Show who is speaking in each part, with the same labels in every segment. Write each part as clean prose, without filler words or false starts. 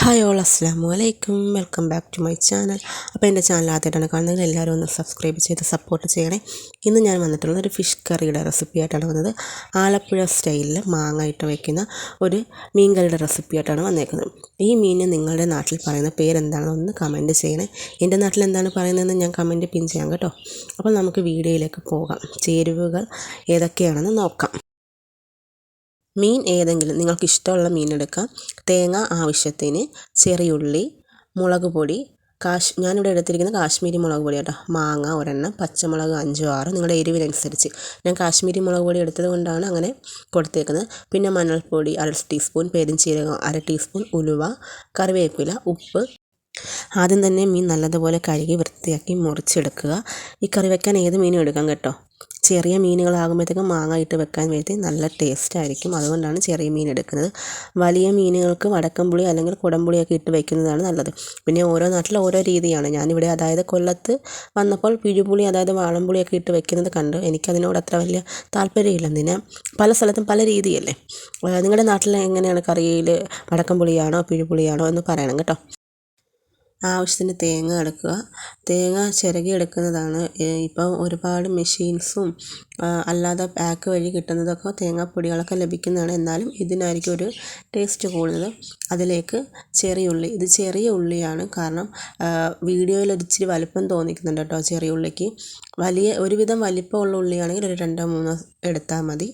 Speaker 1: Hi all അസ്സലാമു അലൈക്കും, welcome back to my channel. അപ്പോൾ എൻ്റെ ചാനൽ ആദ്യമായിട്ടാണ് കാണുന്നത്, എല്ലാവരും ഒന്ന് സബ്സ്ക്രൈബ് ചെയ്ത് സപ്പോർട്ട് ചെയ്യണേ. ഇന്ന് ഞാൻ വന്നിട്ടുള്ളത് ഒരു ഫിഷ് കറിയുടെ റെസിപ്പി ആയിട്ടാണ് വന്നത്. ആലപ്പുഴ സ്റ്റൈലിൽ മാങ്ങ ഇട്ട് വയ്ക്കുന്ന ഒരു മീൻ കറിയുടെ റെസിപ്പി ആയിട്ടാണ് വന്നേക്കുന്നത്. ഈ മീനിന് നിങ്ങളുടെ നാട്ടിൽ പറയുന്ന പേരെന്താണെന്ന് ഒന്ന് കമൻറ്റ് ചെയ്യണേ. എൻ്റെ നാട്ടിൽ എന്താണ് പറയുന്നതെന്ന് ഞാൻ കമൻറ്റ് പിൻ ചെയ്യാം കേട്ടോ. അപ്പോൾ നമുക്ക് വീഡിയോയിലേക്ക് പോകാം. ചേരുവകൾ ഏതൊക്കെയാണെന്ന് നോക്കാം. മീൻ ഏതെങ്കിലും നിങ്ങൾക്ക് ഇഷ്ടമുള്ള മീൻ എടുക്കാം. തേങ്ങ ആവശ്യത്തിന്, ചെറിയുള്ളി, മുളക് പൊടി, ഞാനിവിടെ എടുത്തിരിക്കുന്നത് കാശ്മീരി മുളക് പൊടി കേട്ടോ. മാങ്ങ ഒരെണ്ണം, പച്ചമുളക് 5-6 നിങ്ങളുടെ എരിവിനനുസരിച്ച്. ഞാൻ കാശ്മീരി മുളക് പൊടി എടുത്തത് കൊണ്ടാണ് അങ്ങനെ കൊടുത്തേക്കുന്നത്. പിന്നെ മഞ്ഞൾപ്പൊടി 1/2 ടീസ്പൂൺ, പെരുംജീരകം 1/2 ടീസ്പൂൺ, ഉലുവ, കറിവേപ്പില, ഉപ്പ്. ആദ്യം തന്നെ മീൻ നല്ലതുപോലെ കഴുകി വൃത്തിയാക്കി മുറിച്ചെടുക്കുക. ഈ കറി വെക്കാൻ ഏത് മീനും എടുക്കാം കേട്ടോ. ചെറിയ മീനുകളാകുമ്പോഴത്തേക്കും മാങ്ങ ഇട്ട് വെക്കാൻ വേണ്ടി നല്ല ടേസ്റ്റ് ആയിരിക്കും, അതുകൊണ്ടാണ് ചെറിയ മീൻ എടുക്കുന്നത്. വലിയ മീനുകൾക്ക് വടക്കംപുളി അല്ലെങ്കിൽ കുടംപുളിയൊക്കെ ഇട്ട് വയ്ക്കുന്നതാണ് നല്ലത്. പിന്നെ ഓരോ നാട്ടിൽ ഓരോ രീതിയാണ്. ഞാനിവിടെ അതായത് കൊല്ലത്ത് വന്നപ്പോൾ പിഴുപുളി അതായത് വാളംപുളിയൊക്കെ ഇട്ട് വെക്കുന്നത് കണ്ടു. എനിക്കതിനോട് അത്ര വലിയ താല്പര്യമില്ല. എന്തിനാ, പല സ്ഥലത്തും പല രീതിയല്ലേ. നിങ്ങളുടെ നാട്ടിൽ എങ്ങനെയാണ് കറിയിൽ വടക്കംപുളിയാണോ പിഴുപുളിയാണോ എന്ന് പറയണം കേട്ടോ. ആവശ്യത്തിന് തേങ്ങ എടുക്കുക. തേങ്ങ ചിരകി എടുക്കുന്നതാണ്. ഇപ്പം ഒരുപാട് മെഷീൻസും അല്ലാതെ പാക്ക് വഴി കിട്ടുന്നതൊക്കെ തേങ്ങാപ്പൊടികളൊക്കെ ലഭിക്കുന്നതാണ്. എന്നാലും ഇതിനായിരിക്കും ഒരു ടേസ്റ്റ് കൂടുതൽ. അതിലേക്ക് ചെറിയ ഉള്ളി, ഇത് ചെറിയ ഉള്ളിയാണ്, കാരണം വീഡിയോയിൽ ഒരിച്ചിരി വലിപ്പം തോന്നിക്കുന്നുണ്ട് കേട്ടോ ചെറിയ ഉള്ളിക്ക്. ഒരുവിധം വലിപ്പമുള്ള ഉള്ളിയാണെങ്കിൽ ഒരു 2-3 എടുത്താൽ മതി.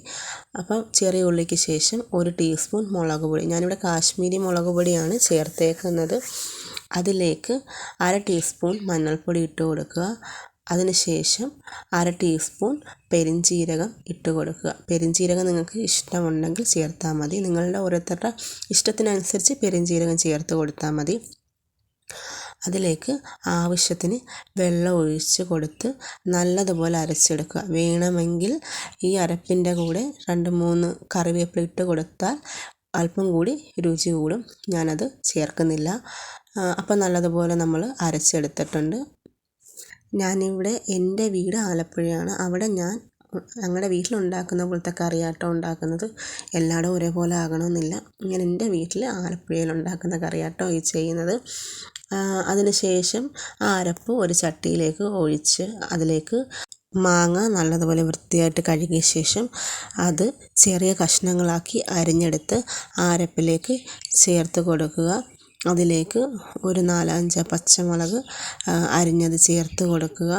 Speaker 1: അപ്പം ചെറിയ ഉള്ളിക്ക് ശേഷം 1 ടീസ്പൂൺ മുളക് പൊടി, ഞാനിവിടെ കാശ്മീരി മുളക് പൊടിയാണ് ചേർത്തേക്കുന്നത്. അതിലേക്ക് 1/2 ടീസ്പൂൺ മഞ്ഞൾപ്പൊടി ഇട്ട് കൊടുക്കുക. അതിനുശേഷം 1/2 ടീസ്പൂൺ പെരുംജീരകം ഇട്ട് കൊടുക്കുക. പെരുംജീരകം നിങ്ങൾക്ക് ഇഷ്ടമുണ്ടെങ്കിൽ ചേർത്താൽ മതി. നിങ്ങളുടെ ഓരോരുത്തരുടെ ഇഷ്ടത്തിനനുസരിച്ച് പെരുംജീരകം ചേർത്ത് കൊടുത്താൽ മതി. അതിലേക്ക് ആവശ്യത്തിന് വെള്ളം ഒഴിച്ച് കൊടുത്ത് നല്ലതുപോലെ അരച്ചെടുക്കുക. വേണമെങ്കിൽ ഈ അരപ്പിൻ്റെ കൂടെ 2-3 കറിവേപ്പില ഇട്ട് കൊടുത്താൽ അല്പം കൂടി രുചി കൂടും. ഞാനത് ചേർക്കുന്നില്ല. അപ്പം നല്ലതുപോലെ നമ്മൾ അരച്ചെടുത്തിട്ടുണ്ട്. ഞാനിവിടെ എൻ്റെ വീട് ആലപ്പുഴയാണ്. അവിടെ ഞങ്ങളുടെ വീട്ടിലുണ്ടാക്കുന്ന പോലത്തെ കറിയാട്ടോ ഉണ്ടാക്കുന്നത്. എല്ലായിടും ഒരേപോലെ ആകണമെന്നില്ല. ഞാൻ എൻ്റെ വീട്ടിൽ ആലപ്പുഴയിൽ ഉണ്ടാക്കുന്ന കറിയാട്ടോ ഈ ചെയ്യുന്നത്. അതിനുശേഷം ആ അരപ്പ് ഒരു ചട്ടിയിലേക്ക് ഒഴിച്ച് അതിലേക്ക് മാങ്ങ നല്ലതുപോലെ വൃത്തിയായിട്ട് കഴുകിയ ശേഷം അത് ചെറിയ കഷ്ണങ്ങളാക്കി അരിഞ്ഞെടുത്ത് ആ അരപ്പിലേക്ക് ചേർത്ത് കൊടുക്കുക. അതിലേക്ക് ഒരു 4-5 പച്ചമുളക് അരിഞ്ഞത് ചേർത്ത് കൊടുക്കുക.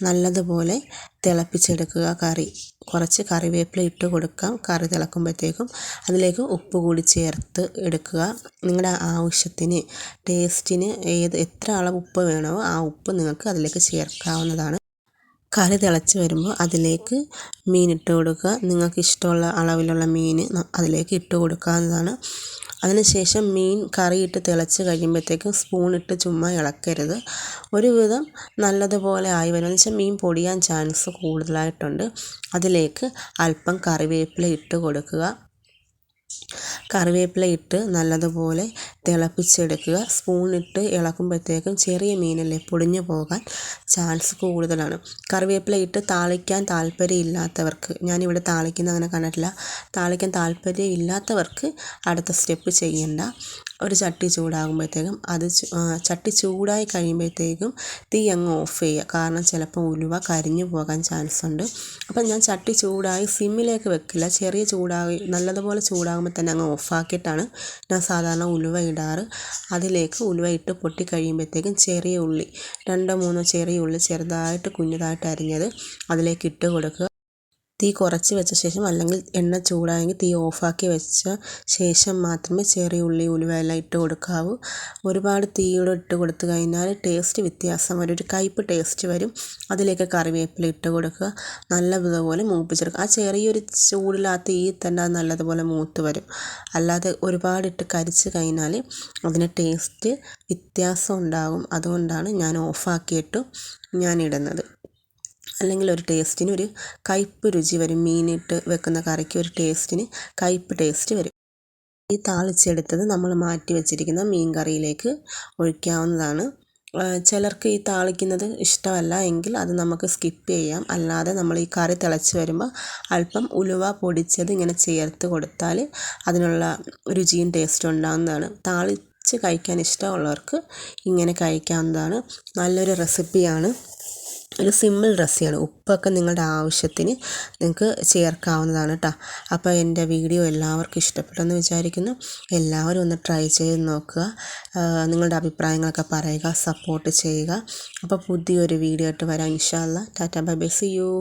Speaker 1: നല്ലതുപോലെ തിളപ്പിച്ചെടുക്കുക കറി. കുറച്ച് കറിവേപ്പില ഇട്ട് കൊടുക്കാം കറി തിളക്കുമ്പോഴത്തേക്കും. അതിലേക്ക് ഉപ്പ് കൂടി ചേർത്ത് എടുക്കുക. നിങ്ങളുടെ ആവശ്യത്തിന് ടേസ്റ്റിന് എത്ര അളവ് ഉപ്പ് വേണമോ ആ ഉപ്പ് നിങ്ങൾക്ക് അതിലേക്ക് ചേർക്കാവുന്നതാണ്. കറി തിളച്ച് വരുമ്പോൾ അതിലേക്ക് മീൻ ഇട്ട് കൊടുക്കുക. നിങ്ങൾക്ക് ഇഷ്ടമുള്ള അളവിലുള്ള മീൻ അതിലേക്ക് ഇട്ട് കൊടുക്കാവുന്നതാണ്. അതിനുശേഷം മീൻ കറിയിട്ട് തിളച്ച് കഴിയുമ്പോഴത്തേക്കും സ്പൂണിട്ട് ചുമ്മാ ഇളക്കരുത്. ഒരുവിധം നല്ലതുപോലെ ആയി വരും. എന്ന് വെച്ചാൽ മീൻ പൊടിയാൻ ചാൻസ് കൂടുതലായിട്ടുണ്ട്. അതിലേക്ക് അല്പം കറിവേപ്പില ഇട്ട് കൊടുക്കുക. കറിവേപ്പില ഇട്ട് നല്ലതുപോലെ തിളപ്പിച്ചെടുക്കുക. സ്പൂണിട്ട് ഇളക്കുമ്പോഴത്തേക്കും ചെറിയ മീനല്ലേ, പൊടിഞ്ഞു പോകാൻ ചാൻസ് കൂടുതലാണ്. കറിവേപ്പില ഇട്ട് താളിക്കാൻ താല്പര്യമില്ലാത്തവർക്ക്, ഞാനിവിടെ താളിക്കുന്ന അങ്ങനെ കണ്ടിട്ടില്ല, താളിക്കാൻ താല്പര്യം ഇല്ലാത്തവർക്ക് അടുത്ത സ്റ്റെപ്പ് ചെയ്യണ്ട. ഒരു ചട്ടി ചൂടാകുമ്പോഴത്തേക്കും ചട്ടി ചൂടായി കഴിയുമ്പോഴത്തേക്കും തീ അങ്ങ് ഓഫ് ചെയ്യുക. കാരണം ചിലപ്പോൾ ഉലുവ കരിഞ്ഞു പോകാൻ ചാൻസ് ഉണ്ട്. അപ്പം ഞാൻ ചട്ടി ചൂടായി സിമ്മിലേക്ക് വെക്കില്ല, ചെറിയ നല്ലതുപോലെ ചൂടാകുമ്പോൾ തന്നെ അങ്ങ് ഓഫാക്കിയിട്ടാണ് ഞാൻ സാധാരണ ഉലുവ ഇടാറ്. അതിലേക്ക് ഉലുവ ഇട്ട് പൊട്ടി കഴിയുമ്പോഴത്തേക്കും ചെറിയ ഉള്ളി 2-3 ചെറിയ ഉള്ളി ചെറുതായിട്ട് കുഞ്ഞതായിട്ട് അരിഞ്ഞത് അതിലേക്ക് ഇട്ട് കൊടുക്കുക. തീ കുറച്ച് വെച്ച ശേഷം, അല്ലെങ്കിൽ എണ്ണ ചൂടായെങ്കിൽ തീ ഓഫാക്കി വെച്ച ശേഷം മാത്രമേ ചെറിയ ഉള്ളി ഉലുവ എല്ലാം ഇട്ട് കൊടുക്കാവൂ. ഒരുപാട് തീയോടെ ഇട്ട് കൊടുത്തു കഴിഞ്ഞാൽ ടേസ്റ്റ് വ്യത്യാസം വരും, ഒരു കയ്പ്പ് ടേസ്റ്റ് വരും. അതിലേക്ക് കറിവേപ്പില ഇട്ട് കൊടുക്കുക. നല്ലതുപോലെ മൂപ്പിച്ചെടുക്കുക. ആ ചെറിയൊരു ചൂടിൽ ആ തീ തന്നെ അത് നല്ലതുപോലെ മൂത്ത് വരും. അല്ലാതെ ഒരുപാടിട്ട് കരിച്ച് കഴിഞ്ഞാൽ അതിന് ടേസ്റ്റ് വ്യത്യാസം ഉണ്ടാകും. അതുകൊണ്ടാണ് ഞാൻ ഓഫാക്കിയിട്ടു ഞാൻ ഇടുന്നത്. അല്ലെങ്കിൽ ഒരു ടേസ്റ്റിന് ഒരു കയ്പ്പ് രുചി വരും. മീനിട്ട് വെക്കുന്ന കറിക്ക് ഒരു ടേസ്റ്റിന് കയ്പ്പ് ടേസ്റ്റ് വരും. ഈ താളിച്ചെടുത്തത് നമ്മൾ മാറ്റി വെച്ചിരിക്കുന്ന മീൻ കറിയിലേക്ക് ഒഴിക്കാവുന്നതാണ്. ചിലർക്ക് ഈ താളിക്കുന്നത് ഇഷ്ടമല്ല എങ്കിൽ അത് നമുക്ക് സ്കിപ്പ് ചെയ്യാം. അല്ലാതെ നമ്മൾ ഈ കറി തിളച്ച് വരുമ്പോൾ അല്പം ഉലുവ പൊടിച്ചത് ഇങ്ങനെ ചേർത്ത് കൊടുത്താൽ അതിനുള്ള രുചിയും ടേസ്റ്റും ഉണ്ടാകുന്നതാണ്. താളിച്ച് കഴിക്കാൻ ഇഷ്ടമുള്ളവർക്ക് ഇങ്ങനെ കഴിക്കാവുന്നതാണ്. നല്ലൊരു റെസിപ്പിയാണ്. ഒരു സിമ്പിൾ റെസിപ്പിയാണ്. ഉപ്പൊക്കെ നിങ്ങളുടെ ആവശ്യത്തിന് നിങ്ങൾക്ക് ചേർക്കാവുന്നതാണ് കേട്ടോ. അപ്പോൾ എൻ്റെ വീഡിയോ എല്ലാവർക്കും ഇഷ്ടപ്പെട്ടെന്ന് വിചാരിക്കുന്നു. എല്ലാവരും ഒന്ന് ട്രൈ ചെയ്ത് നോക്കുക. നിങ്ങളുടെ അഭിപ്രായങ്ങളൊക്കെ പറയുക, സപ്പോർട്ട് ചെയ്യുക. അപ്പോൾ പുതിയൊരു വീഡിയോ ആയിട്ട് വരാം ഇൻഷാ അല്ലാ. Tata bye bye, see U.